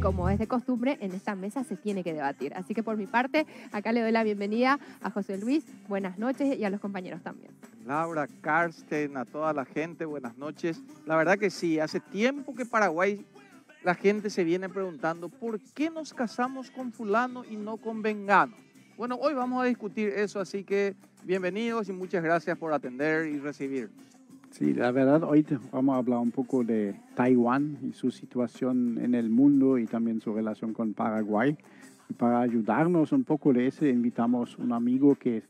como es de costumbre, en esta mesa se tiene que debatir. Así que por mi parte, acá le doy la bienvenida a José Luis, buenas noches, y a los compañeros también. Laura, Karsten, a toda la gente, buenas noches. La verdad que sí, hace tiempo que Paraguay la gente se viene preguntando ¿por qué nos casamos con fulano y no con vengano? Bueno, hoy vamos a discutir eso, así que bienvenidos y muchas gracias por atender y recibirnos. Sí, la verdad, hoy vamos a hablar un poco de Taiwán y su situación en el mundo y también su relación con Paraguay. Y para ayudarnos un poco de eso, invitamos a un amigo que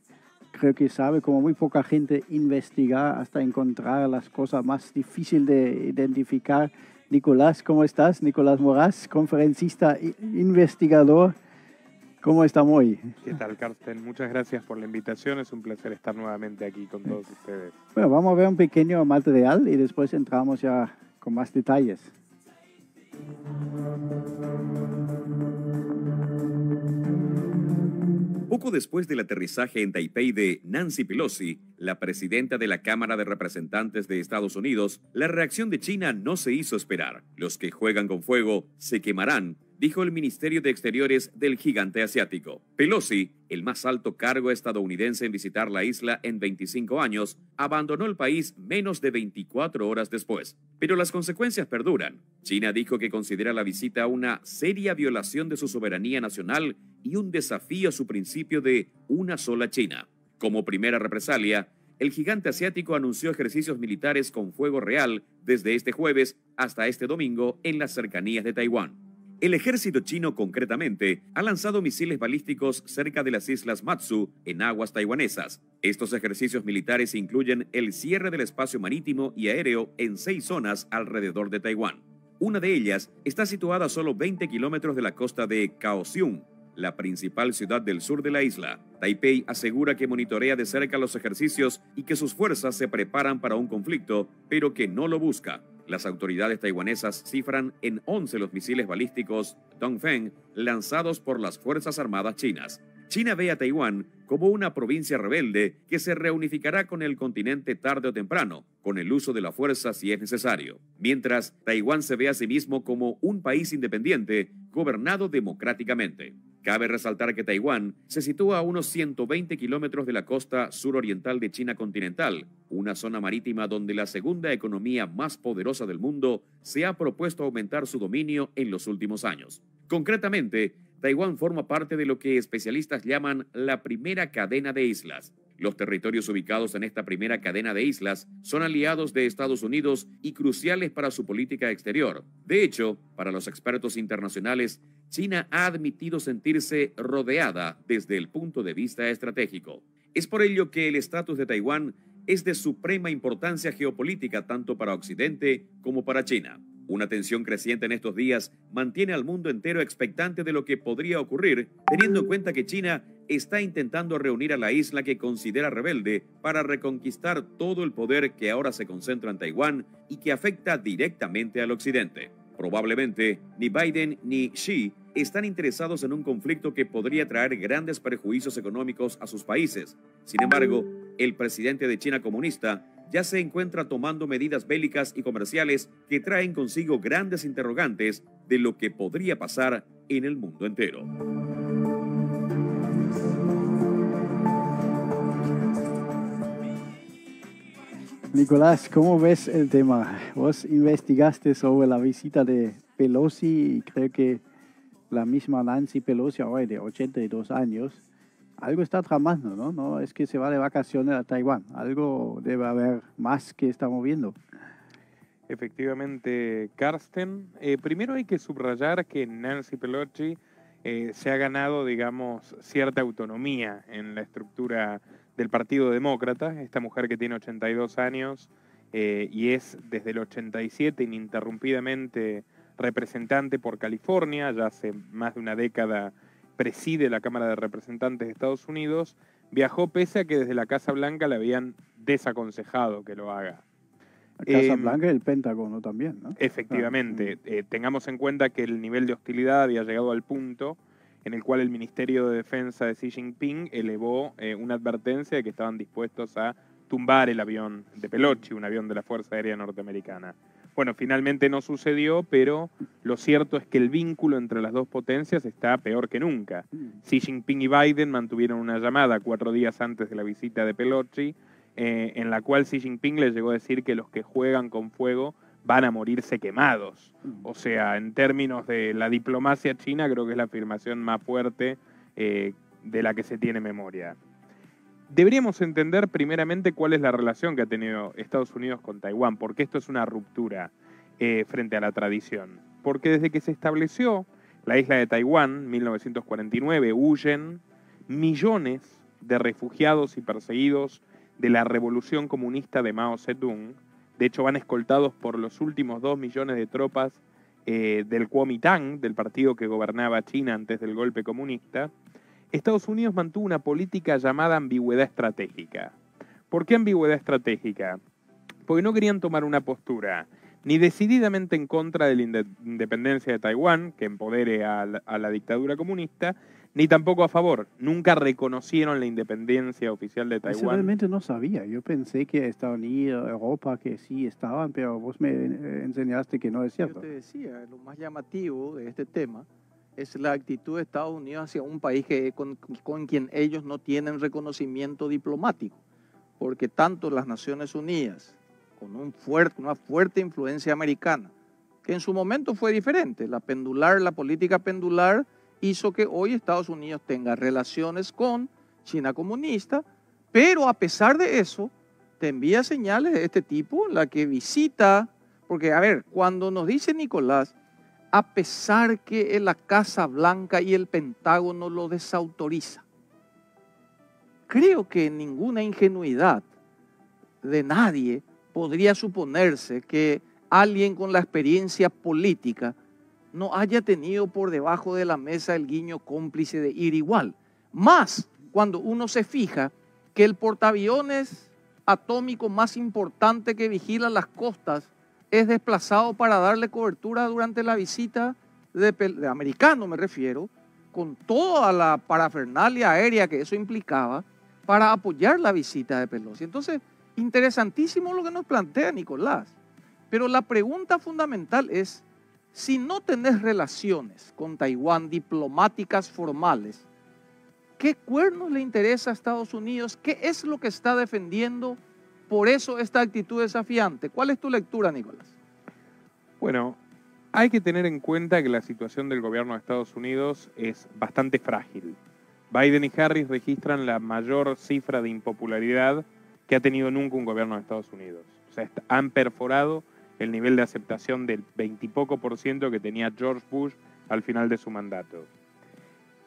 creo que sabe, como muy poca gente, investigar hasta encontrar las cosas más difíciles de identificar. Nicolás, ¿cómo estás? Nicolás Moraz, conferencista e investigador. ¿Cómo estamos hoy? ¿Qué tal, Karsten? Muchas gracias por la invitación. Es un placer estar nuevamente aquí con todos ustedes. Bueno, vamos a ver un pequeño material y después entramos ya con más detalles. Poco después del aterrizaje en Taipei de Nancy Pelosi, la presidenta de la Cámara de Representantes de Estados Unidos, la reacción de China no se hizo esperar. Los que juegan con fuego se quemarán, dijo el Ministerio de Exteriores del gigante asiático. Pelosi, el más alto cargo estadounidense en visitar la isla en 25 años, abandonó el país menos de 24 horas después. Pero las consecuencias perduran. China dijo que considera la visita una seria violación de su soberanía nacional y un desafío a su principio de una sola China. Como primera represalia, el gigante asiático anunció ejercicios militares con fuego real desde este jueves hasta este domingo en las cercanías de Taiwán. El ejército chino, concretamente, ha lanzado misiles balísticos cerca de las islas Matsu, en aguas taiwanesas. Estos ejercicios militares incluyen el cierre del espacio marítimo y aéreo en 6 zonas alrededor de Taiwán. Una de ellas está situada a solo 20 kilómetros de la costa de Kaohsiung, la principal ciudad del sur de la isla. Taipei asegura que monitorea de cerca los ejercicios y que sus fuerzas se preparan para un conflicto, pero que no lo busca. Las autoridades taiwanesas cifran en 11 los misiles balísticos Dongfeng lanzados por las Fuerzas Armadas chinas. China ve a Taiwán como una provincia rebelde que se reunificará con el continente tarde o temprano, con el uso de la fuerza si es necesario. Mientras, Taiwán se ve a sí mismo como un país independiente, gobernado democráticamente. Cabe resaltar que Taiwán se sitúa a unos 120 kilómetros de la costa suroriental de China continental, una zona marítima donde la segunda economía más poderosa del mundo se ha propuesto aumentar su dominio en los últimos años. Concretamente, Taiwán forma parte de lo que especialistas llaman la primera cadena de islas. Los territorios ubicados en esta primera cadena de islas son aliados de Estados Unidos y cruciales para su política exterior. De hecho, para los expertos internacionales, China ha admitido sentirse rodeada desde el punto de vista estratégico. Es por ello que el estatus de Taiwán es de suprema importancia geopolítica tanto para Occidente como para China. Una tensión creciente en estos días mantiene al mundo entero expectante de lo que podría ocurrir, teniendo en cuenta que China está intentando reunir a la isla que considera rebelde para reconquistar todo el poder que ahora se concentra en Taiwán y que afecta directamente al occidente. Probablemente ni Biden ni Xi están interesados en un conflicto que podría traer grandes perjuicios económicos a sus países. Sin embargo, el presidente de China comunista ya se encuentra tomando medidas bélicas y comerciales que traen consigo grandes interrogantes de lo que podría pasar en el mundo entero. Nicolás, ¿cómo ves el tema? Vos investigaste sobre la visita de Pelosi y creo que la misma Nancy Pelosi, ahora de 82 años, algo está tramando, ¿no? No es que se va de vacaciones a Taiwán, algo debe haber más que estamos viendo. Efectivamente, Karsten. Primero hay que subrayar que Nancy Pelosi se ha ganado, digamos, cierta autonomía en la estructura del Partido Demócrata. Esta mujer que tiene 82 años y es desde el 87 ininterrumpidamente representante por California, ya hace más de una década preside la Cámara de Representantes de Estados Unidos, viajó pese a que desde la Casa Blanca le habían desaconsejado que lo haga. La Casa Blanca y el Pentágono también, ¿no? Efectivamente. Tengamos en cuenta que el nivel de hostilidad había llegado al punto en el cual el Ministerio de Defensa de Xi Jinping elevó una advertencia de que estaban dispuestos a tumbar el avión de Pelosi, un avión de la Fuerza Aérea Norteamericana. Bueno, finalmente no sucedió, pero lo cierto es que el vínculo entre las dos potencias está peor que nunca. Xi Jinping y Biden mantuvieron una llamada 4 días antes de la visita de Pelosi, en la cual Xi Jinping le llegó a decir que los que juegan con fuego van a morirse quemados. O sea, en términos de la diplomacia china, creo que es la afirmación más fuerte de la que se tiene memoria. Deberíamos entender primeramente cuál es la relación que ha tenido Estados Unidos con Taiwán, porque esto es una ruptura frente a la tradición. Porque desde que se estableció la isla de Taiwán, en 1949, huyen millones de refugiados y perseguidos de la revolución comunista de Mao Zedong. De hecho, van escoltados por los últimos 2 millones de tropas del Kuomintang, del partido que gobernaba China antes del golpe comunista. Estados Unidos mantuvo una política llamada ambigüedad estratégica. ¿Por qué ambigüedad estratégica? Porque no querían tomar una postura ni decididamente en contra de la independencia de Taiwán, que empodere a la dictadura comunista, ni tampoco a favor. Nunca reconocieron la independencia oficial de Eso Taiwán. realmente no sabía. Yo pensé que Estados Unidos, Europa, que sí estaban, pero vos me enseñaste que no es cierto. Yo te decía, lo más llamativo de este tema es la actitud de Estados Unidos hacia un país con quien ellos no tienen reconocimiento diplomático, porque tanto las Naciones Unidas, con una fuerte influencia americana, que en su momento fue diferente. La política pendular hizo que hoy Estados Unidos tenga relaciones con China comunista, pero a pesar de eso, te envía señales de este tipo, la que visita, porque a ver, cuando nos dice Nicolás, a pesar que la Casa Blanca y el Pentágono lo desautoriza, creo que ninguna ingenuidad de nadie podría suponerse que alguien con la experiencia política no haya tenido por debajo de la mesa el guiño cómplice de ir igual. Más cuando uno se fija que el portaaviones atómico más importante que vigila las costas es desplazado para darle cobertura durante la visita de americano, me refiero, con toda la parafernalia aérea que eso implicaba para apoyar la visita de Pelosi. Entonces, interesantísimo lo que nos plantea Nicolás. Pero la pregunta fundamental es, si no tenés relaciones con Taiwán diplomáticas formales, ¿qué cuernos le interesa a Estados Unidos? ¿Qué es lo que está defendiendo? Por eso esta actitud desafiante. ¿Cuál es tu lectura, Nicolás? Bueno, hay que tener en cuenta que la situación del gobierno de Estados Unidos es bastante frágil. Biden y Harris registran la mayor cifra de impopularidad que ha tenido nunca un gobierno de Estados Unidos. O sea, han perforado el nivel de aceptación del 20 y poco % que tenía George Bush al final de su mandato.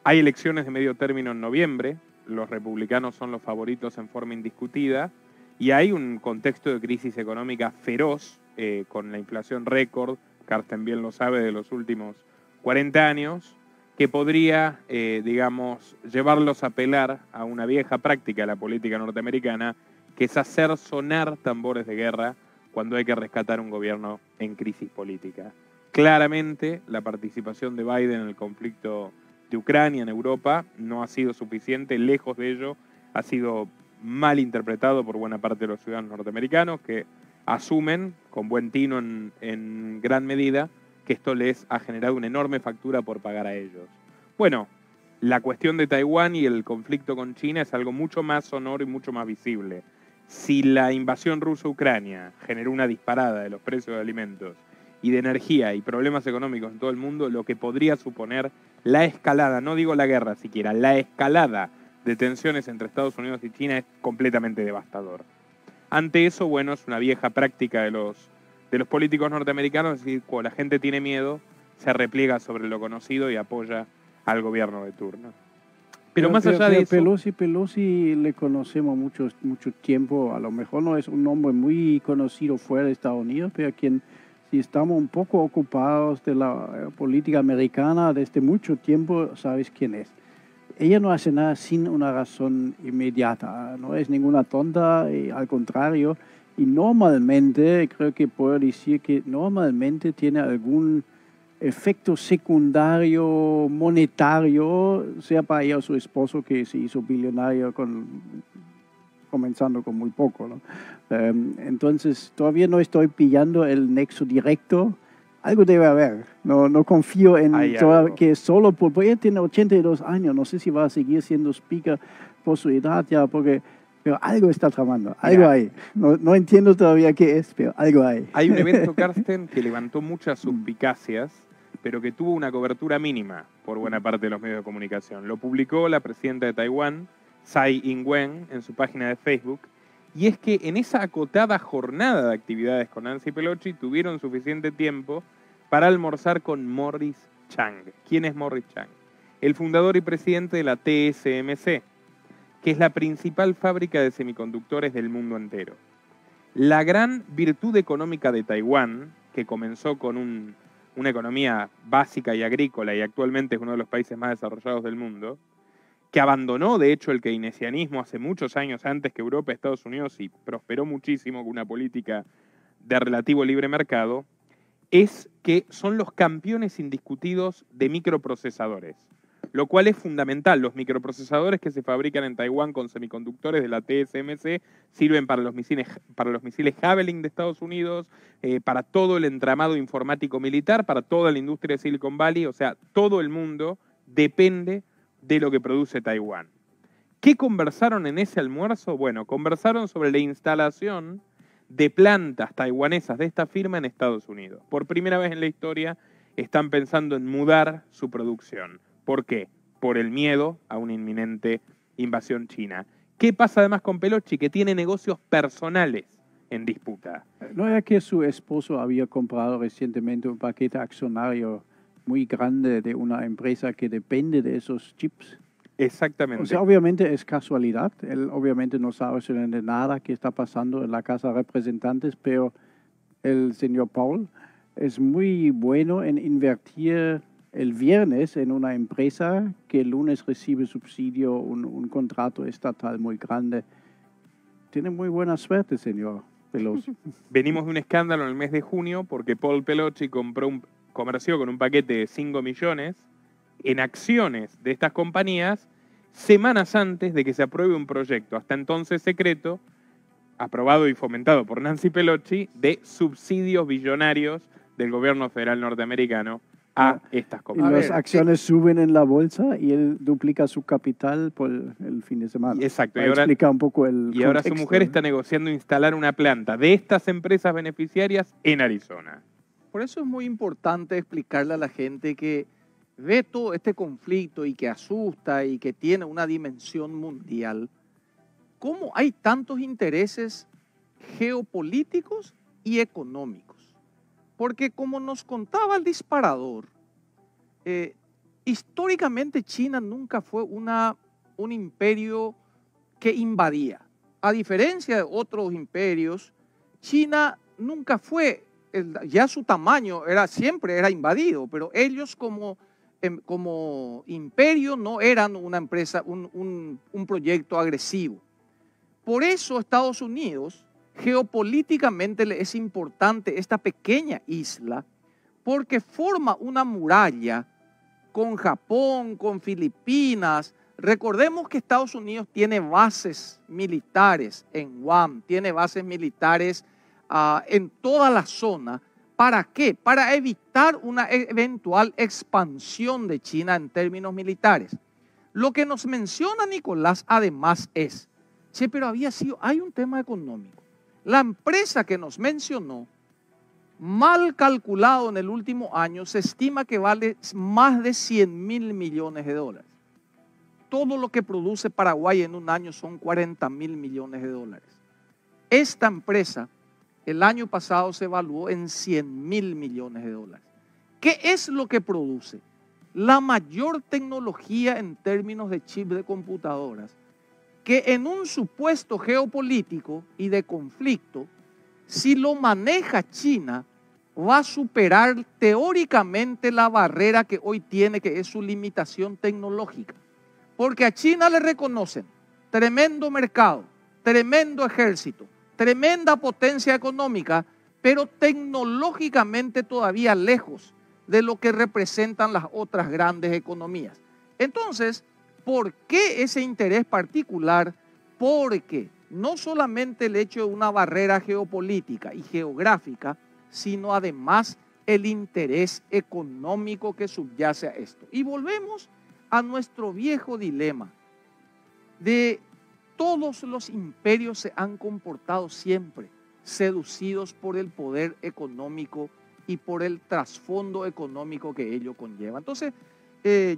Hay elecciones de medio término en noviembre, los republicanos son los favoritos en forma indiscutida, y hay un contexto de crisis económica feroz, con la inflación récord, Carsten bien lo sabe, de los últimos 40 años, que podría, llevarlos a apelar a una vieja práctica de la política norteamericana, que es hacer sonar tambores de guerra cuando hay que rescatar un gobierno en crisis política. Claramente, la participación de Biden en el conflicto de Ucrania en Europa no ha sido suficiente, lejos de ello, ha sido mal interpretado por buena parte de los ciudadanos norteamericanos que asumen, con buen tino en gran medida, que esto les ha generado una enorme factura por pagar a ellos. Bueno, la cuestión de Taiwán y el conflicto con China es algo mucho más sonoro y mucho más visible. Si la invasión rusa a Ucrania generó una disparada de los precios de alimentos y de energía y problemas económicos en todo el mundo, lo que podría suponer la escalada, no digo la guerra siquiera, la escalada de tensiones entre Estados Unidos y China es completamente devastador. Ante eso, bueno, es una vieja práctica de los políticos norteamericanos, es decir, cuando la gente tiene miedo, se repliega sobre lo conocido y apoya al gobierno de turno. Pero más allá de eso... Pelosi le conocemos mucho tiempo, a lo mejor no es un nombre muy conocido fuera de Estados Unidos, pero si estamos un poco ocupados de la política americana desde mucho tiempo, sabes quién es. Ella no hace nada sin una razón inmediata, no es ninguna tonta, al contrario, y normalmente, creo que puedo decir que normalmente tiene algún efecto secundario monetario, sea para ella o su esposo que se hizo billonario comenzando con muy poco, ¿no? Entonces, todavía no estoy pillando el nexo directo, algo debe haber. No confío en Algo. que solo porque ella tiene 82 años, no sé si va a seguir siendo speaker por su edad ya, pero algo está tramando, algo hay. No entiendo todavía qué es, pero algo hay. Hay un evento, Carsten, que levantó muchas suspicacias, pero que tuvo una cobertura mínima por buena parte de los medios de comunicación. Lo publicó la presidenta de Taiwán, Tsai Ing-wen, en su página de Facebook, y es que en esa acotada jornada de actividades con Nancy Pelosi tuvieron suficiente tiempo para almorzar con Morris Chang. ¿Quién es Morris Chang? El fundador y presidente de la TSMC, que es la principal fábrica de semiconductores del mundo entero. La gran virtud económica de Taiwán, que comenzó con una economía básica y agrícola y actualmente es uno de los países más desarrollados del mundo, que abandonó de hecho el keynesianismo hace muchos años antes que Europa y Estados Unidos y prosperó muchísimo con una política de relativo libre mercado, es que son los campeones indiscutidos de microprocesadores, lo cual es fundamental. Los microprocesadores que se fabrican en Taiwán con semiconductores de la TSMC sirven para los misiles Javelin de Estados Unidos, para todo el entramado informático militar, para toda la industria de Silicon Valley, o sea, todo el mundo depende de lo que produce Taiwán. ¿Qué conversaron en ese almuerzo? Bueno, conversaron sobre la instalación de plantas taiwanesas de esta firma en Estados Unidos. Por primera vez en la historia están pensando en mudar su producción. ¿Por qué? Por el miedo a una inminente invasión china. ¿Qué pasa además con Pelosi? Que tiene negocios personales en disputa. ¿No era que su esposo había comprado recientemente un paquete accionario muy grande de una empresa que depende de esos chips? Exactamente. O sea, obviamente es casualidad. Él obviamente no sabe absolutamente nada que está pasando en la Casa de Representantes, pero el señor Paul es muy bueno en invertir el viernes en una empresa que el lunes recibe subsidio, un contrato estatal muy grande. Tiene muy buena suerte, señor Pelosi. Venimos de un escándalo en el mes de junio porque Paul Pelosi comerció con un paquete de 5 millones en acciones de estas compañías semanas antes de que se apruebe un proyecto, hasta entonces secreto, aprobado y fomentado por Nancy Pelosi, de subsidios billonarios del gobierno federal norteamericano a estas Y compañías. las acciones suben en la bolsa y él duplica su capital por el fin de semana. Exacto. Para explicar un poco el Y ahora su contexto, mujer ¿no? está negociando instalar una planta de estas empresas beneficiarias en Arizona. Por eso es muy importante explicarle a la gente que ve todo este conflicto y que asusta y que tiene una dimensión mundial, cómo hay tantos intereses geopolíticos y económicos. Porque como nos contaba el disparador, históricamente China nunca fue un imperio que invadía. A diferencia de otros imperios, China nunca fue, ya su tamaño siempre era invadido, pero ellos como imperio no eran una empresa, un proyecto agresivo. Por eso Estados Unidos, geopolíticamente le es importante esta pequeña isla, porque forma una muralla con Japón, con Filipinas. Recordemos que Estados Unidos tiene bases militares en Guam, tiene bases militares en toda la zona. ¿Para qué? Para evitar una eventual expansión de China en términos militares. Lo que nos menciona Nicolás además es, pero hay un tema económico. La empresa que nos mencionó, mal calculado en el último año, se estima que vale más de 100.000 millones de dólares. Todo lo que produce Paraguay en un año son 40.000 millones de dólares. Esta empresa el año pasado se evaluó en 100.000 millones de dólares. ¿Qué es lo que produce? La mayor tecnología en términos de chip de computadoras, que en un supuesto geopolítico y de conflicto, si lo maneja China, va a superar teóricamente la barrera que hoy tiene, que es su limitación tecnológica. Porque a China le reconocen tremendo mercado, tremendo ejército, tremenda potencia económica, pero tecnológicamente todavía lejos de lo que representan las otras grandes economías. Entonces, ¿por qué ese interés particular? Porque no solamente el hecho de una barrera geopolítica y geográfica, sino además el interés económico que subyace a esto. Y volvemos a nuestro viejo dilema de todos los imperios se han comportado siempre seducidos por el poder económico y por el trasfondo económico que ello conlleva. Entonces,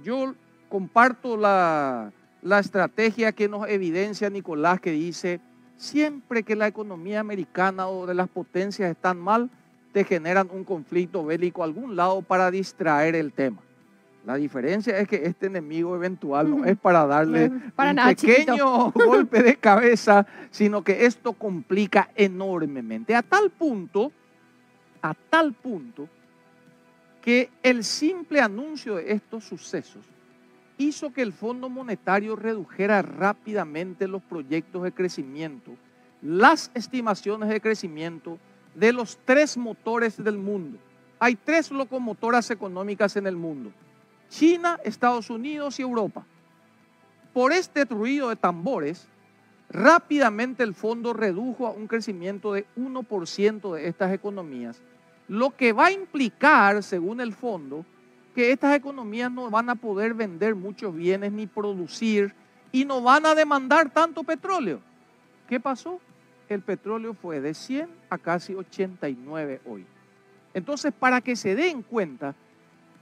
yo comparto la estrategia que nos evidencia Nicolás, que dice, siempre que la economía americana o de las potencias están mal, te generan un conflicto bélico a algún lado para distraer el tema. La diferencia es que este enemigo eventual no es para darle un pequeño golpe de cabeza, sino que esto complica enormemente. A tal punto que el simple anuncio de estos sucesos hizo que el Fondo Monetario redujera rápidamente los proyectos de crecimiento, las estimaciones de crecimiento de los 3 motores del mundo. Hay 3 locomotoras económicas en el mundo: China, Estados Unidos y Europa. Por este ruido de tambores, rápidamente el fondo redujo a un crecimiento de 1% de estas economías, lo que va a implicar, según el fondo, que estas economías no van a poder vender muchos bienes ni producir y no van a demandar tanto petróleo. ¿Qué pasó? El petróleo fue de 100 a casi 89 hoy. Entonces, para que se den cuenta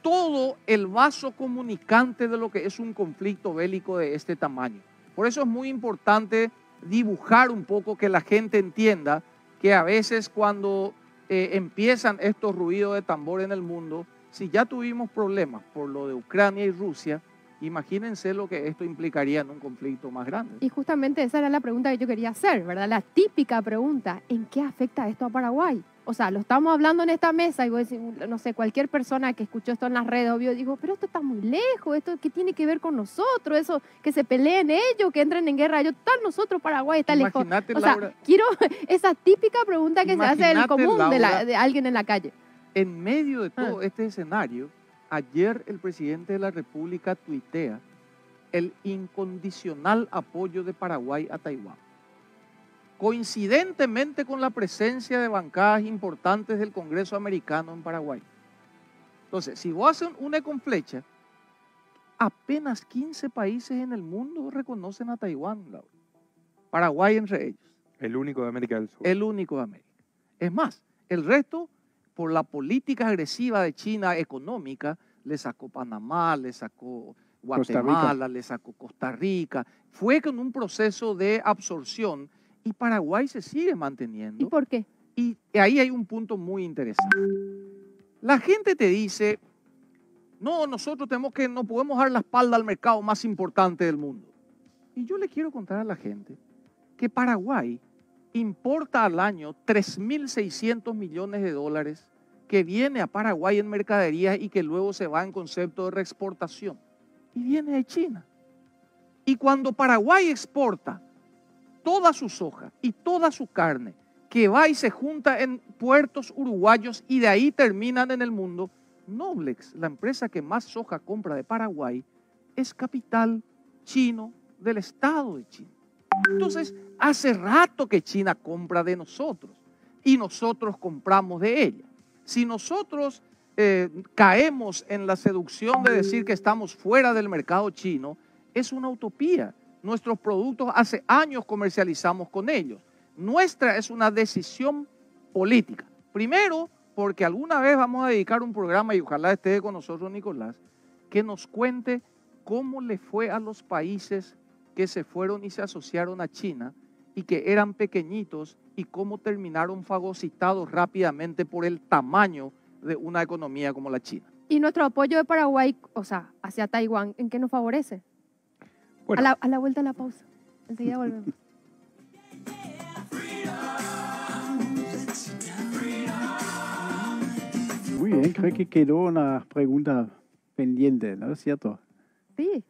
todo el vaso comunicante de lo que es un conflicto bélico de este tamaño. Por eso es muy importante dibujar un poco, que la gente entienda que a veces cuando empiezan estos ruidos de tambor en el mundo, si ya tuvimos problemas por lo de Ucrania y Rusia, imagínense lo que esto implicaría en un conflicto más grande. Y justamente esa era la pregunta que yo quería hacer, ¿verdad? La típica pregunta, ¿en qué afecta esto a Paraguay? O sea, lo estamos hablando en esta mesa y vos decís, no sé, cualquier persona que escuchó esto en las redes, obvio, digo, pero esto está muy lejos, esto ¿qué tiene que ver con nosotros? Eso, que se peleen ellos, que entren en guerra, tal nosotros, Paraguay está lejos. O sea, quiero esa típica pregunta que se hace en el común de alguien en la calle. En medio de todo este escenario, ayer el presidente de la República tuitea el incondicional apoyo de Paraguay a Taiwán. Coincidentemente con la presencia de bancadas importantes del Congreso americano en Paraguay. Entonces, si vos haces una con flecha, apenas 15 países en el mundo reconocen a Taiwán, Laura. Paraguay entre ellos. El único de América del Sur. El único de América. Es más, el resto, por la política agresiva de China económica, le sacó Panamá, le sacó Guatemala, le sacó Costa Rica. Fue con un proceso de absorción y Paraguay se sigue manteniendo. ¿Y por qué? Y ahí hay un punto muy interesante. La gente te dice, no, nosotros no podemos dar la espalda al mercado más importante del mundo. Y yo le quiero contar a la gente que Paraguay importa al año 3.600 millones de dólares que viene a Paraguay en mercaderías y que luego se va en concepto de reexportación. Y viene de China. Y cuando Paraguay exporta toda su soja y toda su carne, que va y se junta en puertos uruguayos y de ahí terminan en el mundo, Noblex, la empresa que más soja compra de Paraguay, es capital chino del Estado de China. Entonces, hace rato que China compra de nosotros y nosotros compramos de ella. Si nosotros caemos en la seducción de decir que estamos fuera del mercado chino, es una utopía. Nuestros productos hace años comercializamos con ellos. Nuestra es una decisión política. Primero, porque alguna vez vamos a dedicar un programa, y ojalá esté con nosotros Nicolás, que nos cuente cómo le fue a los países que se fueron y se asociaron a China y que eran pequeñitos y cómo terminaron fagocitados rápidamente por el tamaño de una economía como la China. Y nuestro apoyo de Paraguay, o sea, hacia Taiwán, ¿en qué nos favorece? Bueno. A la vuelta de la pausa. Enseguida volvemos. Muy bien, creo que quedó una pregunta pendiente, ¿no es cierto? Sí,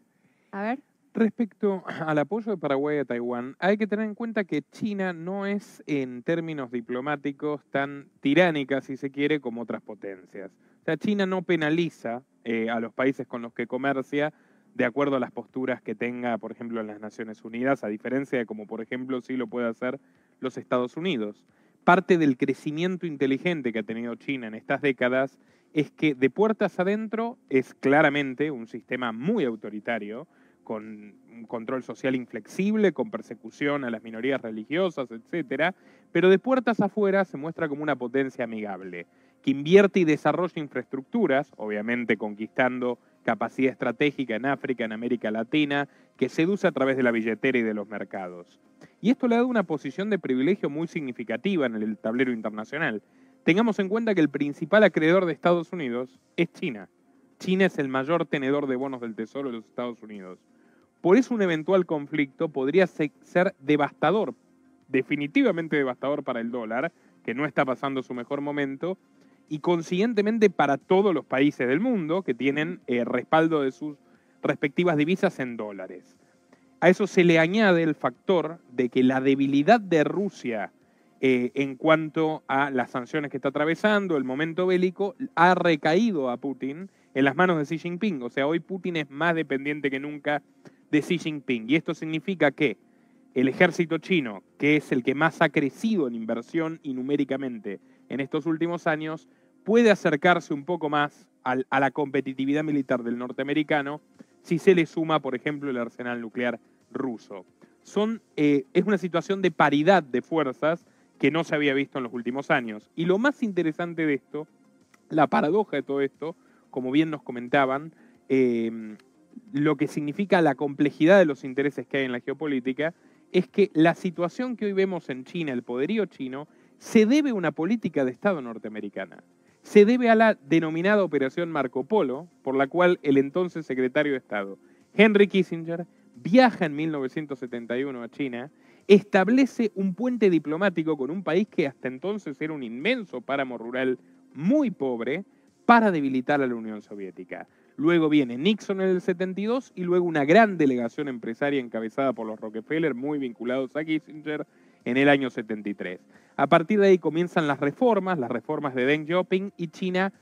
a ver. Respecto al apoyo de Paraguay a Taiwán, hay que tener en cuenta que China no es en términos diplomáticos tan tiránica, si se quiere, como otras potencias. O sea, China no penaliza a los países con los que comercia de acuerdo a las posturas que tenga, por ejemplo, en las Naciones Unidas, a diferencia de como, por ejemplo, sí lo puede hacer los Estados Unidos. parte del crecimiento inteligente que ha tenido China en estas décadas es que de puertas adentro es claramente un sistema muy autoritario, con un control social inflexible, con persecución a las minorías religiosas, etcétera, pero de puertas afuera se muestra como una potencia amigable, que invierte y desarrolla infraestructuras, obviamente conquistando capacidad estratégica en África, en América Latina, que seduce a través de la billetera y de los mercados. Y esto le ha dado una posición de privilegio muy significativa en el tablero internacional. Tengamos en cuenta que el principal acreedor de Estados Unidos es China. China es el mayor tenedor de bonos del Tesoro de los Estados Unidos. Por eso un eventual conflicto podría ser devastador, definitivamente devastador para el dólar, que no está pasando su mejor momento, y consiguientemente para todos los países del mundo que tienen respaldo de sus respectivas divisas en dólares. A eso se le añade el factor de que la debilidad de Rusia en cuanto a las sanciones que está atravesando, el momento bélico, ha recaído a Putin en las manos de Xi Jinping. O sea, hoy Putin es más dependiente que nunca de Xi Jinping. Y esto significa que el ejército chino, que es el que más ha crecido en inversión y numéricamente en estos últimos años, puede acercarse un poco más a la competitividad militar del norteamericano si se le suma, por ejemplo, el arsenal nuclear ruso. Es una situación de paridad de fuerzas que no se había visto en los últimos años. Y lo más interesante de esto, la paradoja de todo esto, como bien nos comentaban, lo que significa la complejidad de los intereses que hay en la geopolítica, es que la situación que hoy vemos en China, el poderío chino, se debe a una política de Estado norteamericana. Se debe a la denominada Operación Marco Polo, por la cual el entonces secretario de Estado, Henry Kissinger, viaja en 1971 a China, establece un puente diplomático con un país que hasta entonces era un inmenso páramo rural muy pobre, para debilitar a la Unión Soviética. Luego viene Nixon en el 72 y luego una gran delegación empresaria encabezada por los Rockefeller, muy vinculados a Kissinger, en el año 73. A partir de ahí comienzan las reformas de Deng Xiaoping, y China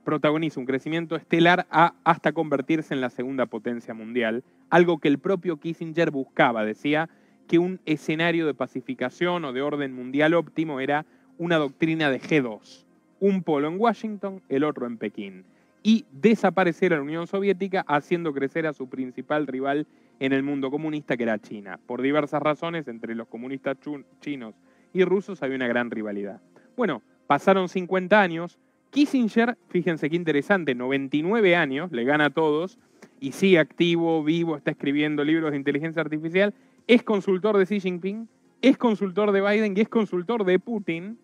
protagoniza un crecimiento estelar hasta convertirse en la segunda potencia mundial, algo que el propio Kissinger buscaba. Decía que un escenario de pacificación o de orden mundial óptimo era una doctrina de G2, un polo en Washington, el otro en Pekín, y desaparecer a la Unión Soviética, haciendo crecer a su principal rival en el mundo comunista, que era China. Por diversas razones, entre los comunistas chinos y rusos había una gran rivalidad. Bueno, pasaron 50 años, Kissinger, fíjense qué interesante, 99 años, le gana a todos, y sigue activo, vivo, está escribiendo libros de inteligencia artificial, es consultor de Xi Jinping, es consultor de Biden y es consultor de Putin.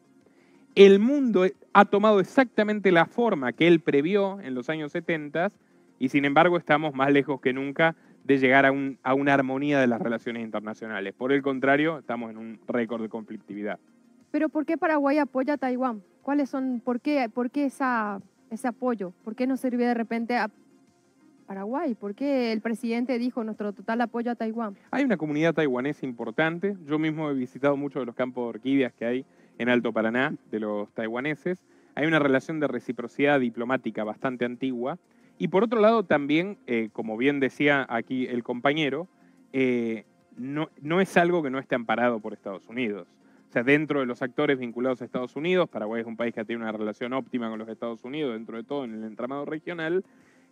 El mundo ha tomado exactamente la forma que él previó en los años 70, y sin embargo estamos más lejos que nunca de llegar a una armonía de las relaciones internacionales. Por el contrario, estamos en un récord de conflictividad. Pero ¿por qué Paraguay apoya a Taiwán? ¿Por qué ese apoyo? ¿Por qué no sirve de repente a Paraguay? ¿Por qué el presidente dijo nuestro total apoyo a Taiwán? Hay una comunidad taiwanesa importante. Yo mismo he visitado muchos de los campos de orquídeas que hay en Alto Paraná de los taiwaneses. Hay una relación de reciprocidad diplomática bastante antigua. Y por otro lado también, como bien decía aquí el compañero, no es algo que no esté amparado por Estados Unidos. O sea, dentro de los actores vinculados a Estados Unidos, Paraguay es un país que tiene una relación óptima con los Estados Unidos, dentro de todo en el entramado regional.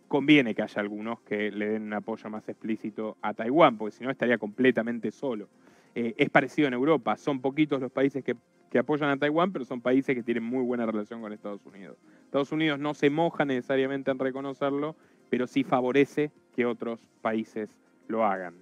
Conviene que haya algunos que le den un apoyo más explícito a Taiwán, porque si no estaría completamente solo. Es parecido en Europa, son poquitos los países que apoyan a Taiwán, pero son países que tienen muy buena relación con Estados Unidos. Estados Unidos no se moja necesariamente en reconocerlo, pero sí favorece que otros países lo hagan.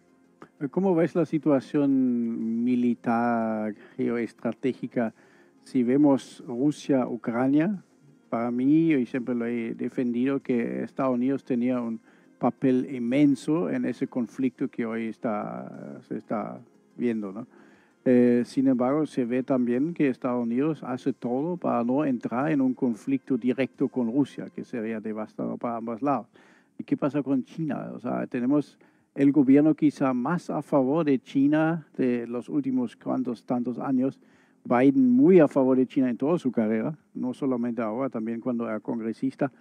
¿Cómo ves la situación militar, geoestratégica? Si vemos Rusia-Ucrania, para mí, y siempre lo he defendido, que Estados Unidos tenía un papel inmenso en ese conflicto que hoy se está viendo, ¿no? Sin embargo, se ve también que Estados Unidos hace todo para no entrar en un conflicto directo con Rusia, que sería devastador para ambos lados. ¿Y qué pasa con China? O sea, tenemos el gobierno quizá más a favor de China de los últimos tantos años. Biden muy a favor de China en toda su carrera, no solamente ahora, también cuando era congresista.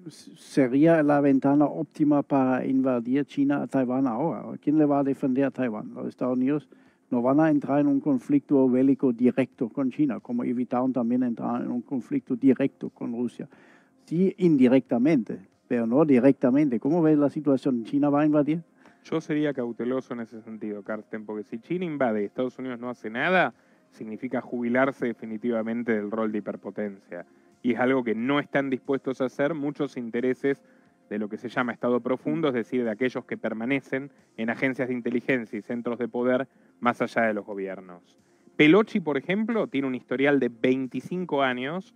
¿Sería la ventana óptima para invadir China a Taiwán ahora? ¿Quién le va a defender a Taiwán? ¿Los Estados Unidos no van a entrar en un conflicto bélico directo con China, como evitaron también entrar en un conflicto directo con Rusia. Sí, indirectamente, pero no directamente. ¿Cómo ves la situación? ¿China va a invadir? Yo sería cauteloso en ese sentido, Carsten, porque si China invade y Estados Unidos no hace nada, significa jubilarse definitivamente del rol de hiperpotencia. Y es algo que no están dispuestos a hacer muchos intereses de lo que se llama Estado profundo, es decir, de aquellos que permanecen en agencias de inteligencia y centros de poder más allá de los gobiernos. Pelosi, por ejemplo, tiene un historial de 25 años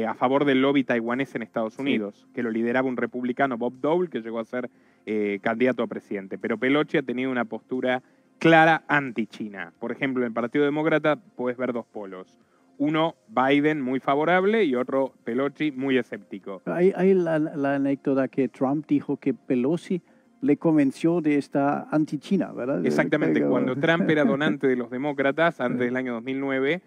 a favor del lobby taiwanés en Estados Unidos, que lo lideraba un republicano, Bob Dole, que llegó a ser candidato a presidente. Pero Pelosi ha tenido una postura clara anti-China. Por ejemplo, en el Partido Demócrata puedes ver dos polos. Uno, Biden, muy favorable, y otro, Pelosi, muy escéptico. Hay la anécdota que Trump dijo que Pelosi le convenció de esta anti-China, ¿verdad? Exactamente, cuando Trump era donante de los demócratas, antes del año 2009,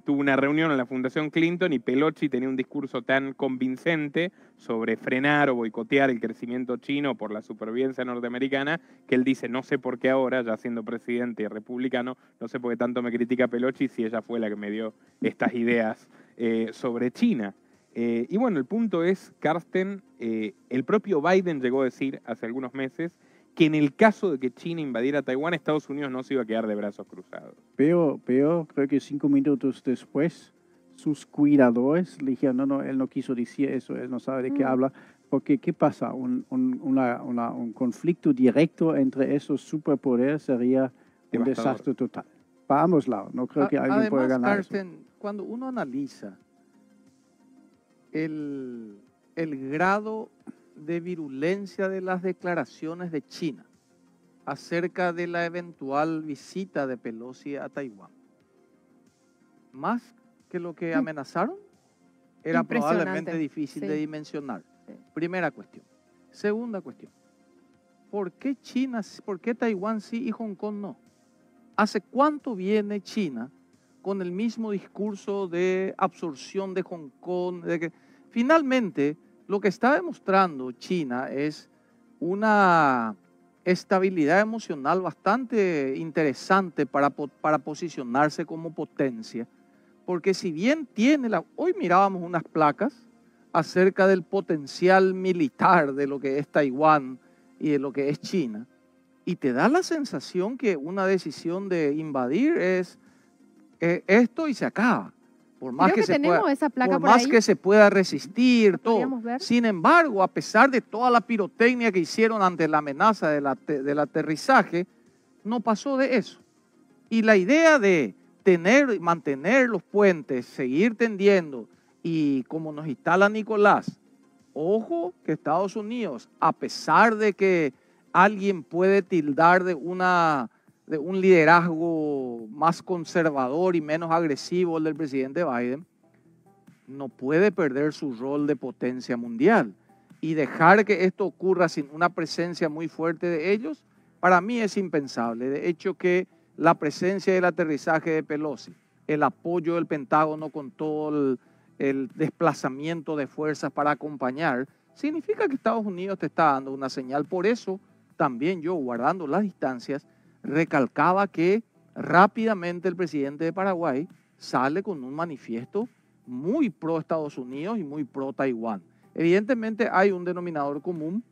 tuvo una reunión en la Fundación Clinton y Pelosi tenía un discurso tan convincente sobre frenar o boicotear el crecimiento chino por la supervivencia norteamericana, que él dice, no sé por qué ahora, ya siendo presidente y republicano, no sé por qué tanto me critica Pelosi si ella fue la que me dio estas ideas sobre China. Y bueno, el punto es, Carsten, el propio Biden llegó a decir hace algunos meses que en el caso de que China invadiera Taiwán, Estados Unidos no se iba a quedar de brazos cruzados. Pero creo que 5 minutos después, sus cuidadores le dijeron, no, él no quiso decir eso, él no sabe de qué habla, porque ¿qué pasa? Un conflicto directo entre esos superpoderes sería un desastre total. Para ambos lados, no creo que alguien pueda ganar. Carsten, eso. Cuando uno analiza el grado de virulencia de las declaraciones de China acerca de la eventual visita de Pelosi a Taiwán, más que lo que amenazaron, era probablemente difícil de dimensionar. Sí. Primera cuestión. Segunda cuestión. ¿Por qué Taiwán sí y Hong Kong no? ¿Hace cuánto viene China con el mismo discurso de absorción de Hong Kong? De que finalmente lo que está demostrando China es una estabilidad emocional bastante interesante para posicionarse como potencia, porque si bien tiene hoy mirábamos unas placas acerca del potencial militar de lo que es Taiwán y de lo que es China, y te da la sensación que una decisión de invadir es esto y se acaba. Por más, que se pueda resistir, todo. Sin embargo, a pesar de toda la pirotecnia que hicieron ante la amenaza del aterrizaje, no pasó de eso. Y la idea de mantener los puentes, seguir tendiendo, y como nos instala Nicolás, ojo que Estados Unidos, a pesar de que alguien puede tildar de un liderazgo más conservador y menos agresivo el del presidente Biden, no puede perder su rol de potencia mundial. Y dejar que esto ocurra sin una presencia muy fuerte de ellos, para mí es impensable. De hecho, que la presencia del aterrizaje de Pelosi, el apoyo del Pentágono con todo el desplazamiento de fuerzas para acompañar, significa que Estados Unidos te está dando una señal. Por eso, también yo, guardando las distancias, recalcaba que rápidamente el presidente de Paraguay sale con un manifiesto muy pro Estados Unidos y muy pro Taiwán. Evidentemente hay un denominador común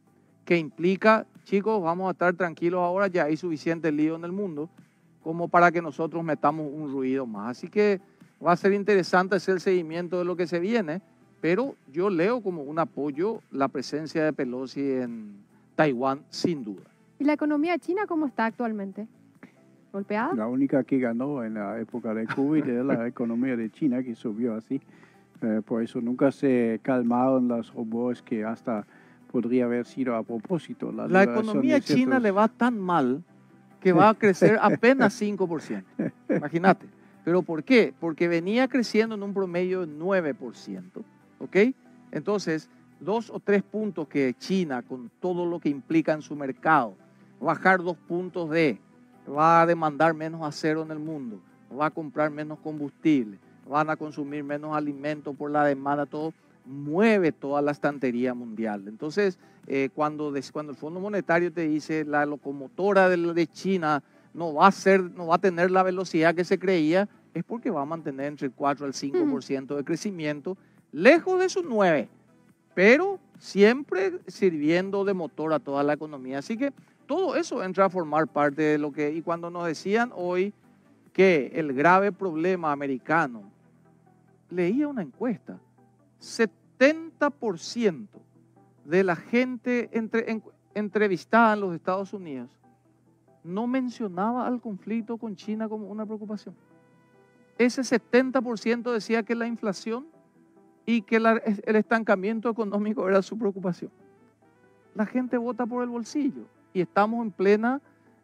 que implica, chicos, vamos a estar tranquilos ahora, ya hay suficiente lío en el mundo como para que nosotros metamos un ruido más. Así que va a ser interesante hacer el seguimiento de lo que se viene, pero yo leo como un apoyo la presencia de Pelosi en Taiwán, sin duda. ¿Y la economía china cómo está actualmente? ¿Golpeada? La única que ganó en la época de COVID es la economía de China, que subió así. Por eso nunca se calmaron los rumores que hasta podría haber sido a propósito. La economía china le va tan mal que va a crecer apenas 5%. Imagínate. ¿Pero por qué? Porque venía creciendo en un promedio de 9%. ¿Ok? Entonces, 2 o 3 puntos que China, con todo lo que implica en su mercado, bajar 2 puntos va a demandar menos acero en el mundo, va a comprar menos combustible, van a consumir menos alimentos por la demanda, todo mueve toda la estantería mundial. Entonces, cuando el Fondo Monetario te dice la locomotora de China no va a tener la velocidad que se creía, es porque va a mantener entre el 4 al 5% de crecimiento, lejos de sus 9, pero siempre sirviendo de motor a toda la economía. Así que todo eso entra a formar parte de lo que, y cuando nos decían hoy que el grave problema americano, leía una encuesta, 70% de la gente entrevistada en los Estados Unidos no mencionaba al conflicto con China como una preocupación. Ese 70% decía que la inflación y que el estancamiento económico era su preocupación. La gente vota por el bolsillo y estamos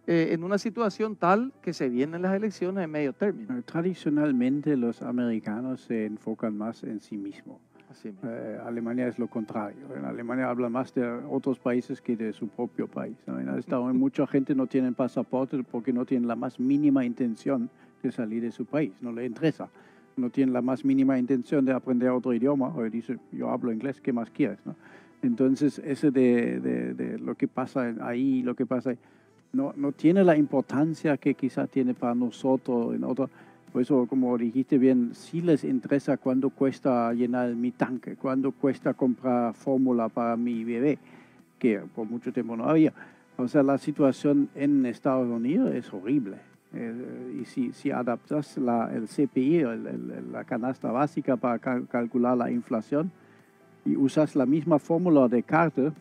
en una situación tal que se vienen las elecciones de medio término. Tradicionalmente los americanos se enfocan más en sí mismos. Alemania es lo contrario. En Alemania hablan más de otros países que de su propio país, ¿no? En el Estado mucha gente no tiene pasaporte porque no tiene la más mínima intención de salir de su país, no le interesa. No tiene la más mínima intención de aprender otro idioma, o dice, yo hablo inglés, ¿qué más quieres? ¿No? Entonces, ese de lo que pasa ahí, lo que pasa ahí, no tiene la importancia que quizá tiene para nosotros en otro. Por eso, como dijiste bien, sí les interesa cuánto cuesta llenar mi tanque, cuánto cuesta comprar fórmula para mi bebé, que por mucho tiempo no había. O sea, la situación en Estados Unidos es horrible. Y si adaptas el CPI, la canasta básica para calcular la inflación, y usas la misma fórmula de Carter,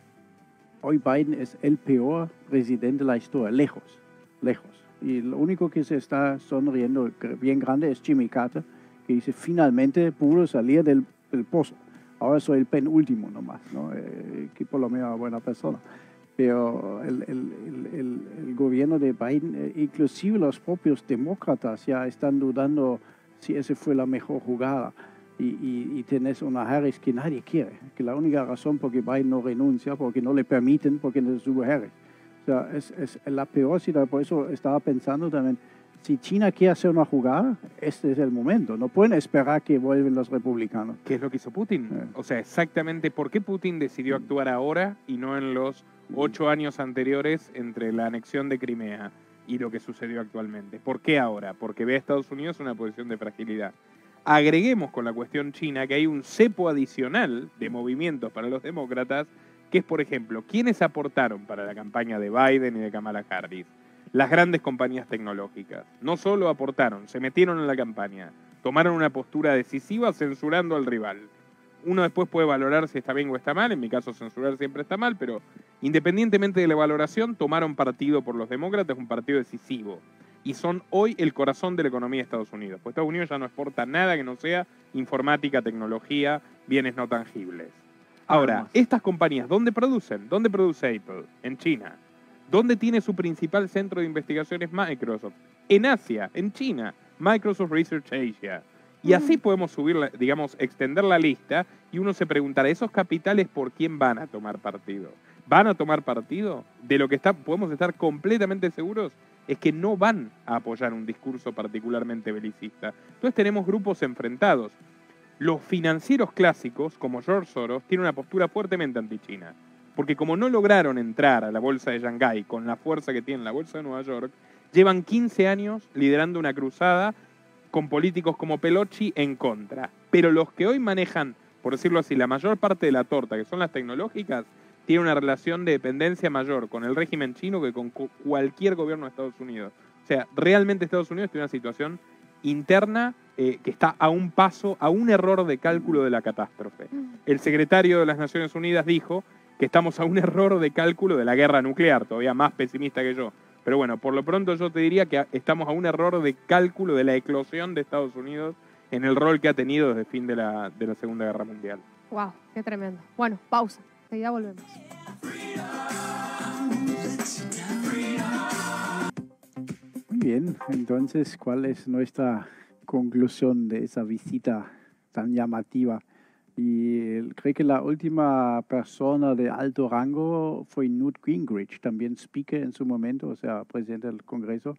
hoy Biden es el peor presidente de la historia, lejos. Y lo único que se está sonriendo bien grande es Jimmy Carter, que dice, finalmente pudo salir del pozo. Ahora soy el penúltimo nomás, ¿no? Que por lo menos es buena persona. Pero el gobierno de Biden, inclusive los propios demócratas ya están dudando si esa fue la mejor jugada. Y tenés una Harris que nadie quiere, que la única razón por que Biden no renuncia, porque no le permiten, porque no sube Harris. O sea, es la peor situación. Por eso estaba pensando también, si China quiere hacer una jugada, este es el momento. No pueden esperar que vuelvan los republicanos. ¿Qué es lo que hizo Putin? O sea, exactamente, ¿por qué Putin decidió actuar ahora y no en los 8 años anteriores entre la anexión de Crimea y lo que sucedió actualmente? ¿Por qué ahora? Porque ve a Estados Unidos en una posición de fragilidad. Agreguemos con la cuestión china que hay un cepo adicional de movimientos para los demócratas, que es, por ejemplo, ¿quiénes aportaron para la campaña de Biden y de Kamala Harris? Las grandes compañías tecnológicas. No solo aportaron, se metieron en la campaña, tomaron una postura decisiva censurando al rival. Uno después puede valorar si está bien o está mal, en mi caso censurar siempre está mal, pero independientemente de la valoración, tomaron partido por los demócratas, un partido decisivo. Y son hoy el corazón de la economía de Estados Unidos. Pues Estados Unidos ya no exporta nada que no sea informática, tecnología, bienes no tangibles. Ahora, estas compañías, ¿dónde producen? ¿Dónde produce Apple? En China. ¿Dónde tiene su principal centro de investigaciones Microsoft? En Asia, en China. Microsoft Research Asia. Y así podemos subir, digamos, extender la lista y uno se preguntará, ¿esos capitales por quién van a tomar partido? ¿Van a tomar partido? De lo que podemos estar completamente seguros es que no van a apoyar un discurso particularmente belicista. Entonces tenemos grupos enfrentados. Los financieros clásicos, como George Soros, tienen una postura fuertemente anti-China. Porque como no lograron entrar a la bolsa de Shanghái con la fuerza que tiene la bolsa de Nueva York, llevan 15 años liderando una cruzada con políticos como Pelosi en contra. Pero los que hoy manejan, por decirlo así, la mayor parte de la torta, que son las tecnológicas, tienen una relación de dependencia mayor con el régimen chino que con cualquier gobierno de Estados Unidos. O sea, realmente Estados Unidos tiene una situación interna que está a un paso, a un error de cálculo de la catástrofe. El secretario de las Naciones Unidas dijo que estamos a un error de cálculo de la guerra nuclear, todavía más pesimista que yo. Pero bueno, por lo pronto yo te diría que estamos a un error de cálculo de la eclosión de Estados Unidos en el rol que ha tenido desde el fin de la Segunda Guerra Mundial. Wow, qué tremendo. Bueno, pausa. Enseguida volvemos. Muy bien, entonces, ¿cuál es nuestra conclusión de esa visita tan llamativa? Y creo que la última persona de alto rango fue Newt Gingrich, también speaker en su momento, o sea, presidente del Congreso.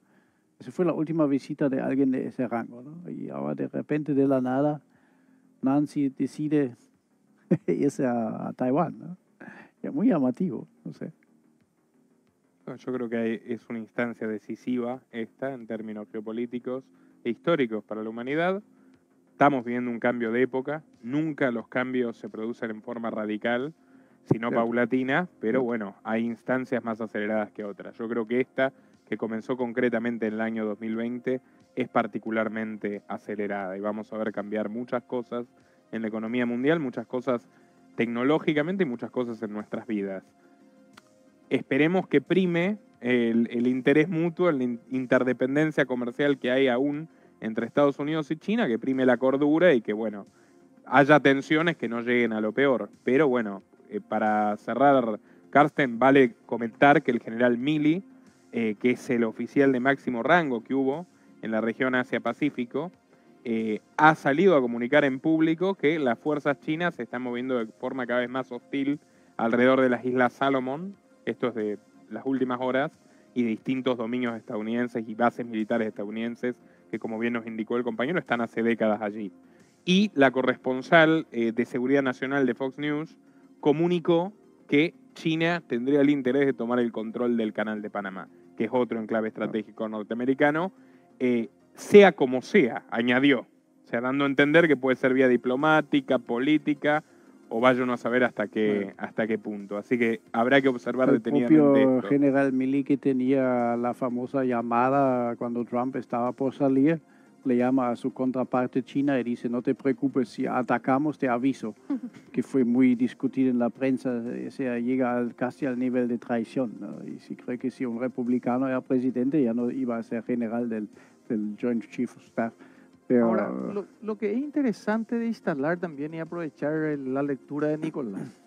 Esa fue la última visita de alguien de ese rango, ¿no? Y ahora de repente, de la nada, Nancy decide irse a Taiwán, ¿no? Ya, muy llamativo, no sé. No, yo creo que es una instancia decisiva esta en términos geopolíticos e históricos para la humanidad. Estamos viviendo un cambio de época. Nunca los cambios se producen en forma radical, sino Cierto. paulatina, pero Cierto. bueno, hay instancias más aceleradas que otras. Yo creo que esta, que comenzó concretamente en el año 2020, es particularmente acelerada y vamos a ver cambiar muchas cosas en la economía mundial, muchas cosas tecnológicamente y muchas cosas en nuestras vidas. Esperemos que prime el interés mutuo, la interdependencia comercial que hay aún entre Estados Unidos y China, que prime la cordura y que, bueno, haya tensiones que no lleguen a lo peor. Pero bueno, para cerrar, Carsten, vale comentar que el general Milley, que es el oficial de máximo rango que hubo en la región Asia-Pacífico, ha salido a comunicar en público que las fuerzas chinas se están moviendo de forma cada vez más hostil alrededor de las Islas Salomón, esto es de las últimas horas, y de distintos dominios estadounidenses y bases militares estadounidenses que, como bien nos indicó el compañero, están hace décadas allí. Y la corresponsal de Seguridad Nacional de Fox News comunicó que China tendría el interés de tomar el control del Canal de Panamá, que es otro enclave estratégico norteamericano, sea como sea, añadió. O sea, dando a entender que puede ser vía diplomática, política, o vaya uno a saber hasta qué punto. Así que habrá que observar El detenidamente propio esto. general Milley, que tenía la famosa llamada cuando Trump estaba por salir, le llama a su contraparte china y dice: no te preocupes, si atacamos te aviso, que fue muy discutido en la prensa. O sea, llega casi al nivel de traición, ¿no? Y si cree que si un republicano era presidente, ya no iba a ser general del Joint Chief of Staff. Pero, Ahora, lo que es interesante de instalar también y aprovechar la lectura de Nicolás,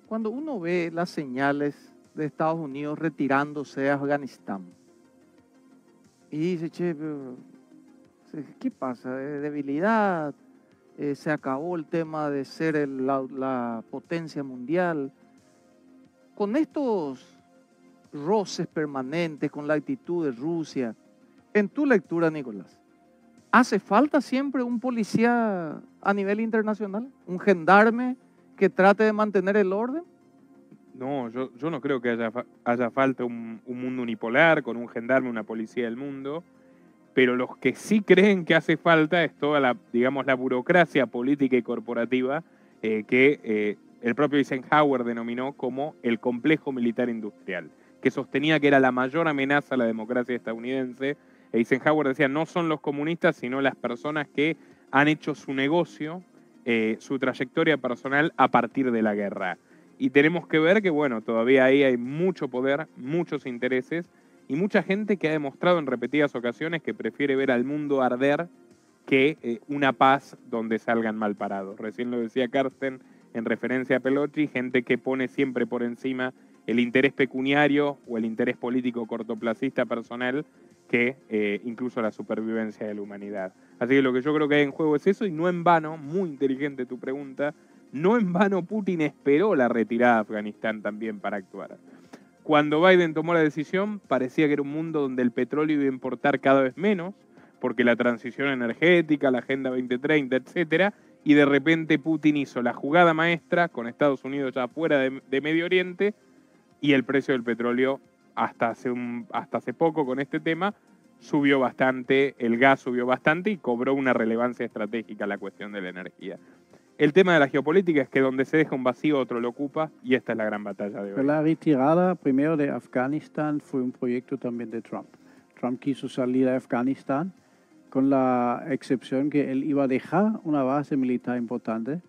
cuando uno ve las señales de Estados Unidos retirándose de Afganistán y dice, che, pero, ¿qué pasa? ¿Debilidad? ¿Se acabó el tema de ser la potencia mundial? Con estos roces permanentes, con la actitud de Rusia, en tu lectura, Nicolás, ¿hace falta siempre un policía a nivel internacional? ¿Un gendarme que trate de mantener el orden? No, yo no creo que haya falta un mundo unipolar con un gendarme, una policía del mundo, pero los que sí creen que hace falta es toda la, digamos, la burocracia política y corporativa que el propio Eisenhower denominó como el complejo militar industrial, que sostenía que era la mayor amenaza a la democracia estadounidense. Eisenhower decía, no son los comunistas, sino las personas que han hecho su negocio, su trayectoria personal a partir de la guerra. Y tenemos que ver que, bueno, todavía ahí hay mucho poder, muchos intereses y mucha gente que ha demostrado en repetidas ocasiones que prefiere ver al mundo arder que una paz donde salgan mal parados. Recién lo decía Carsten en referencia a Pelosi, gente que pone siempre por encima el interés pecuniario o el interés político cortoplacista personal que incluso la supervivencia de la humanidad. Así que lo que yo creo que hay en juego es eso, y no en vano, muy inteligente tu pregunta, no en vano Putin esperó la retirada de Afganistán también para actuar. Cuando Biden tomó la decisión, parecía que era un mundo donde el petróleo iba a importar cada vez menos, porque la transición energética, la Agenda 2030, etcétera, y de repente Putin hizo la jugada maestra con Estados Unidos ya fuera de Medio Oriente, y el precio del petróleo hasta hace poco con este tema subió bastante, el gas subió bastante y cobró una relevancia estratégica la cuestión de la energía. El tema de la geopolítica es que donde se deja un vacío otro lo ocupa, y esta es la gran batalla de hoy. la retirada primero de Afganistán fue un proyecto también de Trump. Trump quiso salir de Afganistán con la excepción que él iba a dejar una base militar importante,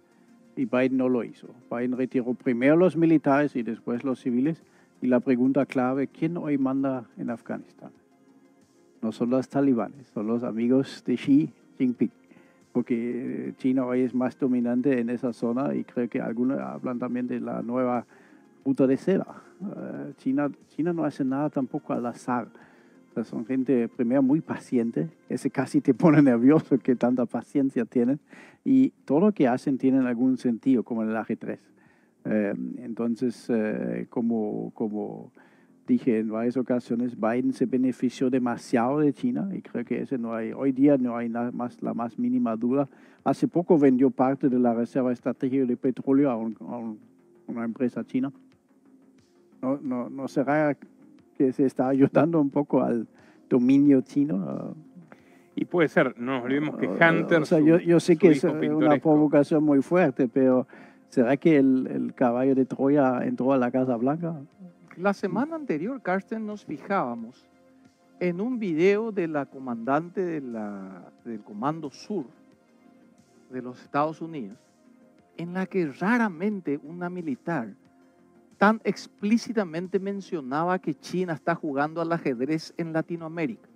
y Biden no lo hizo. Biden retiró primero los militares y después los civiles. Y la pregunta clave, ¿quién hoy manda en Afganistán? No son los talibanes, son los amigos de Xi Jinping, porque China hoy es más dominante en esa zona, y creo que algunos hablan también de la nueva ruta de seda. China no hace nada tampoco al azar. O sea, son gente primero muy paciente, ese casi te pone nervioso que tanta paciencia tienen, y todo lo que hacen tiene algún sentido, como el ajedrez. Entonces, como dije en varias ocasiones, Biden se benefició demasiado de China, y creo que hoy día no hay la más mínima duda. Hace poco vendió parte de la reserva estratégica de petróleo a una empresa china. No será que se está ayudando un poco al dominio chino. Y puede ser, no nos olvidemos que Hunter, O sea, yo sé su que es hijo una pintoresco, provocación muy fuerte, pero ¿será que el caballo de Troya entró a la Casa Blanca? La semana anterior, Carsten, nos fijábamos en un video de la comandante del Comando Sur de los Estados Unidos, en la que raramente una militar tan explícitamente mencionaba que China está jugando al ajedrez en Latinoamérica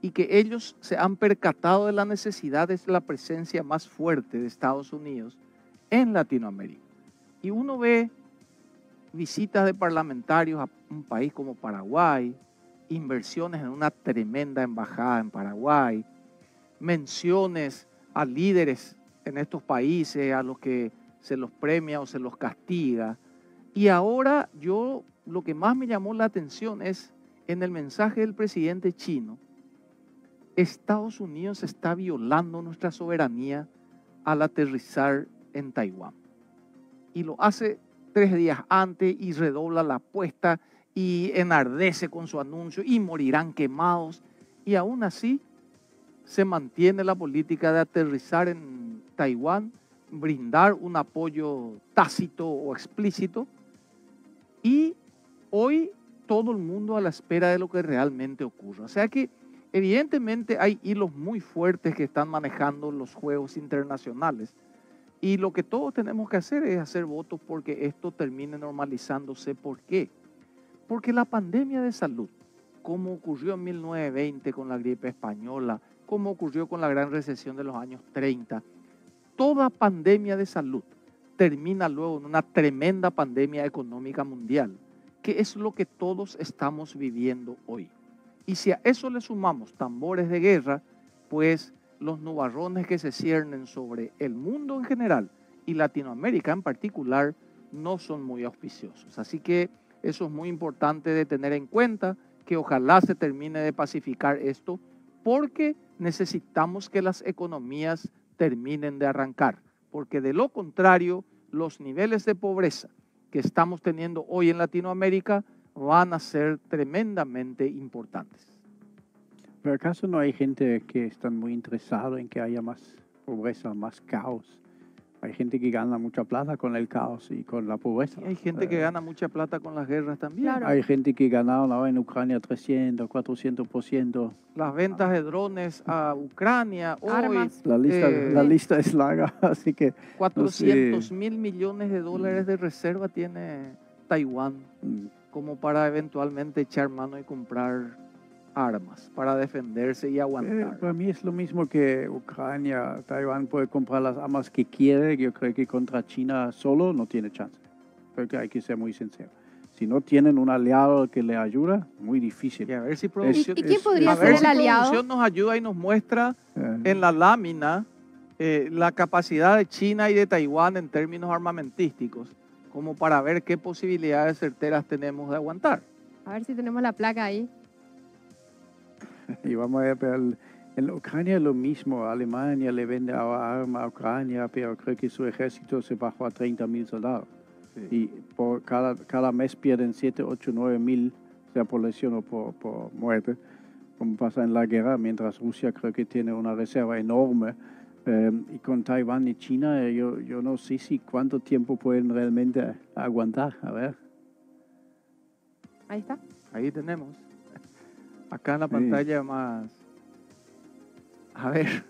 y que ellos se han percatado de la necesidad de la presencia más fuerte de Estados Unidos en Latinoamérica. Y uno ve visitas de parlamentarios a un país como Paraguay, inversiones en una tremenda embajada en Paraguay, menciones a líderes en estos países a los que se los premia o se los castiga. Y ahora lo que más me llamó la atención es en el mensaje del presidente chino, Estados Unidos está violando nuestra soberanía al aterrizar en Taiwán. Y lo hace 3 días antes y redobla la apuesta y enardece con su anuncio y morirán quemados. Y aún así se mantiene la política de aterrizar en Taiwán, brindar un apoyo tácito o explícito. Y hoy todo el mundo a la espera de lo que realmente ocurra. O sea que evidentemente hay hilos muy fuertes que están manejando los juegos internacionales. Y lo que todos tenemos que hacer es hacer votos porque esto termine normalizándose. ¿Por qué? Porque la pandemia de salud, como ocurrió en 1920 con la gripe española, como ocurrió con la gran recesión de los años 30, toda pandemia de salud termina luego en una tremenda pandemia económica mundial, que es lo que todos estamos viviendo hoy. Y si a eso le sumamos tambores de guerra, pues los nubarrones que se ciernen sobre el mundo en general y Latinoamérica en particular no son muy auspiciosos. Así que eso es muy importante de tener en cuenta, que ojalá se termine de pacificar esto, porque necesitamos que las economías terminen de arrancar, porque de lo contrario, los niveles de pobreza que estamos teniendo hoy en Latinoamérica van a ser tremendamente importantes. ¿Pero acaso no hay gente que está muy interesada en que haya más pobreza, más caos? Hay gente que gana mucha plata con el caos y con la pobreza. Y hay gente que gana mucha plata con las guerras también. Claro. Hay gente que ganaron ahora en Ucrania 300, 400%. Las ventas de drones a Ucrania, hoy Armas. La lista es larga, así que 400.000 millones de dólares de reserva tiene Taiwán como para eventualmente echar mano y comprar armas para defenderse y aguantar. para mí es lo mismo que Ucrania. Taiwán puede comprar las armas que quiere. Yo creo que contra China solo no tiene chance. Creo que hay que ser muy sincero. Si no tienen un aliado que le ayuda, muy difícil. Y a ver si producción, ¿Y quién podría a ser ver el si aliado? producción nos ayuda y nos muestra en la lámina la capacidad de China y de Taiwán en términos armamentísticos, como para ver qué posibilidades certeras tenemos de aguantar. A ver si tenemos la placa ahí. Y vamos a ver, pero en Ucrania es lo mismo. Alemania le vende ahora armas a Ucrania, pero creo que su ejército se bajó a 30.000 soldados. Sí. Y por cada mes pierden 7, 8, 9 mil, sea por lesión o por muerte, como pasa en la guerra, mientras Rusia creo que tiene una reserva enorme. Y con Taiwán y China, yo no sé si cuánto tiempo pueden realmente aguantar. A ver. Ahí está. Ahí tenemos. Acá en la pantalla más. A ver,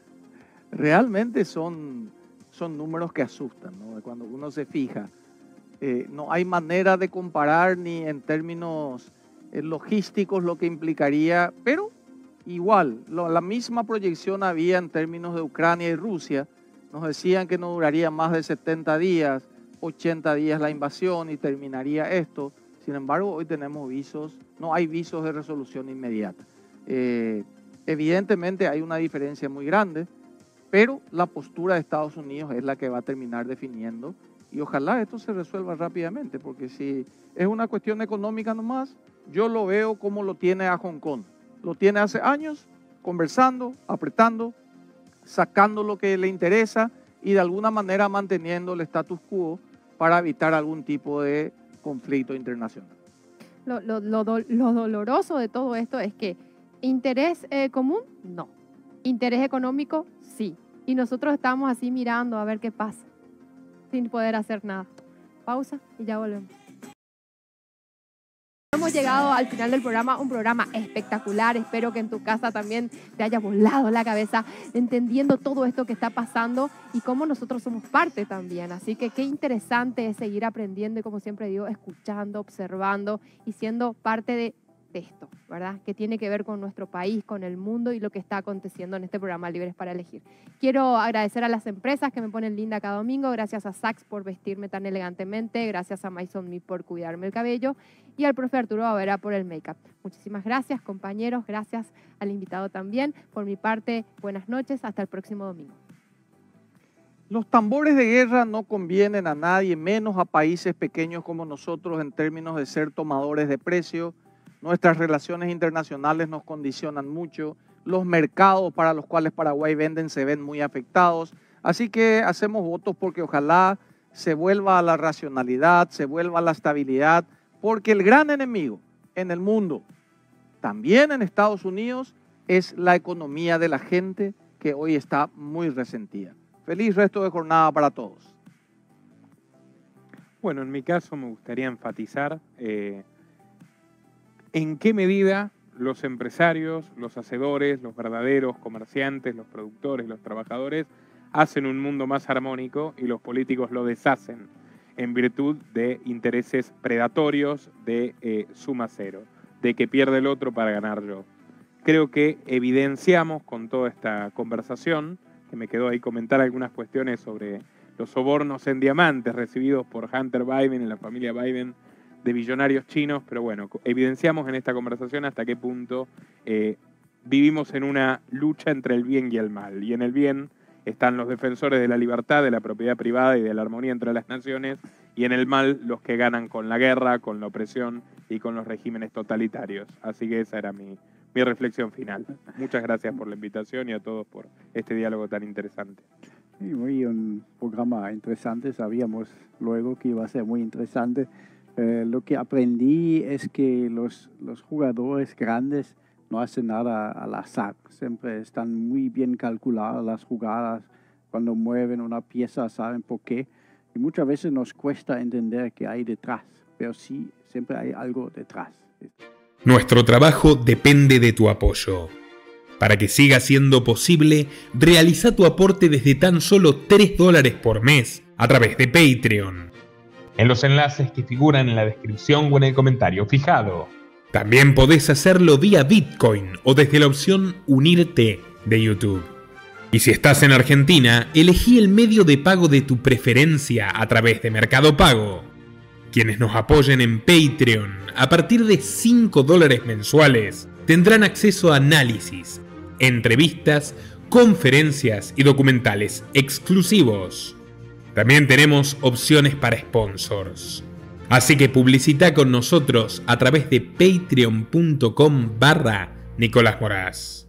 realmente son números que asustan, ¿no? Cuando uno se fija, no hay manera de comparar ni en términos logísticos lo que implicaría, pero igual, la misma proyección había en términos de Ucrania y Rusia. Nos decían que no duraría más de 70 días, 80 días la invasión y terminaría esto. Sin embargo, hoy tenemos no hay visos de resolución inmediata. Evidentemente hay una diferencia muy grande, pero la postura de Estados Unidos es la que va a terminar definiendo y ojalá esto se resuelva rápidamente, porque si es una cuestión económica nomás, yo lo veo como lo tiene a Hong Kong. Lo tiene hace años, conversando, apretando, sacando lo que le interesa y de alguna manera manteniendo el status quo para evitar algún tipo de conflicto internacional. Lo doloroso de todo esto es que interés común, no. Interés económico, sí. Y nosotros estamos así mirando a ver qué pasa, sin poder hacer nada. Pausa y ya volvemos. Hemos llegado al final del programa, un programa espectacular. Espero que en tu casa también te haya volado la cabeza entendiendo todo esto que está pasando y cómo nosotros somos parte también. Así que qué interesante es seguir aprendiendo y, como siempre digo, escuchando, observando y siendo parte de esto, ¿verdad? Que tiene que ver con nuestro país, con el mundo y lo que está aconteciendo en este programa Libres para Elegir. Quiero agradecer a las empresas que me ponen linda cada domingo. Gracias a Saks por vestirme tan elegantemente. Gracias a Maison Me por cuidarme el cabello. Y al profe Arturo Bavera por el make-up. Muchísimas gracias, compañeros. Gracias al invitado también. Por mi parte, buenas noches. Hasta el próximo domingo. Los tambores de guerra no convienen a nadie, menos a países pequeños como nosotros en términos de ser tomadores de precio. Nuestras relaciones internacionales nos condicionan mucho. Los mercados para los cuales Paraguay venden se ven muy afectados. Así que hacemos votos porque ojalá se vuelva a la racionalidad, se vuelva a la estabilidad, porque el gran enemigo en el mundo, también en Estados Unidos, es la economía de la gente que hoy está muy resentida. Feliz resto de jornada para todos. Bueno, en mi caso me gustaría enfatizar en qué medida los empresarios, los hacedores, los verdaderos comerciantes, los productores, los trabajadores hacen un mundo más armónico y los políticos lo deshacen en virtud de intereses predatorios de suma cero, de que pierde el otro para ganar yo. Creo que evidenciamos con toda esta conversación, que me quedó ahí comentar algunas cuestiones sobre los sobornos en diamantes recibidos por Hunter Biden y la familia Biden de billonarios chinos, pero bueno, evidenciamos en esta conversación hasta qué punto vivimos en una lucha entre el bien y el mal. Y en el bien están los defensores de la libertad, de la propiedad privada y de la armonía entre las naciones, y en el mal los que ganan con la guerra, con la opresión y con los regímenes totalitarios. Así que esa era mi reflexión final. Muchas gracias por la invitación y a todos por este diálogo tan interesante. Sí, muy un programa interesante, sabíamos luego que iba a ser muy interesante. Lo que aprendí es que los jugadores grandes no hacen nada al azar, siempre están muy bien calculadas las jugadas, cuando mueven una pieza saben por qué, y muchas veces nos cuesta entender qué hay detrás, pero sí, siempre hay algo detrás. Nuestro trabajo depende de tu apoyo. Para que siga siendo posible, realiza tu aporte desde tan solo $3 por mes a través de Patreon, en los enlaces que figuran en la descripción o en el comentario fijado. También podés hacerlo vía Bitcoin o desde la opción Unirte de YouTube. Y si estás en Argentina, elegí el medio de pago de tu preferencia a través de Mercado Pago. Quienes nos apoyen en Patreon a partir de $5 mensuales tendrán acceso a análisis, entrevistas, conferencias y documentales exclusivos. También tenemos opciones para sponsors. Así que publicita con nosotros a través de patreon.com/Nicolás Moraz.